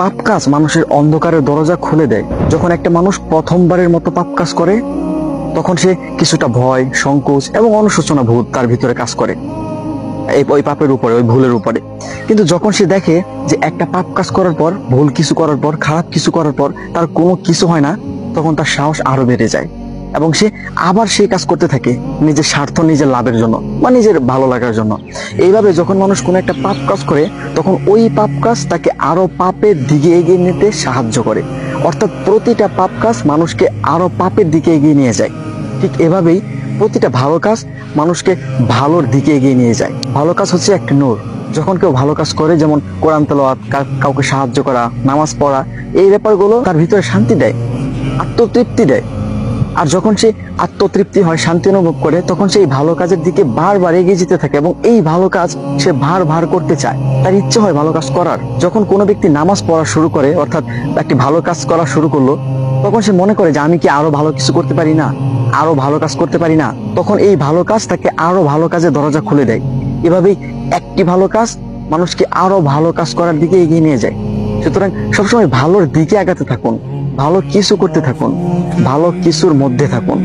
পাপ কাজ মানুষের অন্ধকারের দরজা খুলে দেয়। যখন একটা মানুষ প্রথমবারের মতো পাপ কাজ করে তখন সে কিছুটা ভয়, সংকোচ এবং অনুশোচনা বোধ তার ভিতরে কাজ করে ওই পাপের উপরে, ওই ভুলের উপরে। কিন্তু যখন সে দেখে যে একটা পাপ কাজ করার পর, ভুল কিছু করার পর, খারাপ কিছু করার পর তার কোনো কিছু হয় না, তখন তার সাহস আরো বেড়ে যায় এবং সে আবার সেই কাজ করতে থাকে নিজের স্বার্থ, নিজের লাভের জন্য বা নিজের ভালো লাগার জন্য। এইভাবে যখন মানুষ কোনো একটা পাপ কাজ করে তখন ওই পাপ কাজ তাকে আরো পাপের দিকে এগিয়ে নিতে সাহায্য করে। অর্থাৎ প্রতিটা পাপ কাজ মানুষকে আরো পাপের দিকে এগিয়ে নিয়ে যায়। ঠিক এভাবেই প্রতিটা ভালো কাজ মানুষকে ভালোর দিকে এগিয়ে নিয়ে যায়। ভালো কাজ হচ্ছে একটা নূর। যখন কেউ ভালো কাজ করে, যেমন কোরআন তেলাওয়াত, কাউকে সাহায্য করা, নামাজ পড়া, এই ব্যাপারগুলো তার ভিতরে শান্তি দেয়, আত্মতৃপ্তি দেয়। আর যখন সে আত্মতৃপ্তি হয়, শান্তি অনুভব করে, তখন সেই ভালো কাজের দিকে বারবার এগিয়ে যেতে থাকে এবং এই ভালো কাজ সে ভার করতে চায়, তার ইচ্ছে হয় ভালো কাজ করার। যখন কোনো ব্যক্তি নামাজ পড়া শুরু করে, অর্থাৎ একটি ভালো কাজ করা শুরু করলো, তখন সে মনে করে যে আমি কি আরো ভালো কিছু করতে পারি না, আরো ভালো কাজ করতে পারি না। তখন এই ভালো কাজ তাকে আরো ভালো কাজের দরজা খুলে দেয়। এভাবেই একটি ভালো কাজ মানুষকে আরো ভালো কাজ করার দিকে এগিয়ে নিয়ে যায়। সুতরাং সবসময় ভালোর দিকে আগাতে থাকুন, ভালো কিছু করতে থাকুন, ভালো কিছুর মধ্যে থাকুন।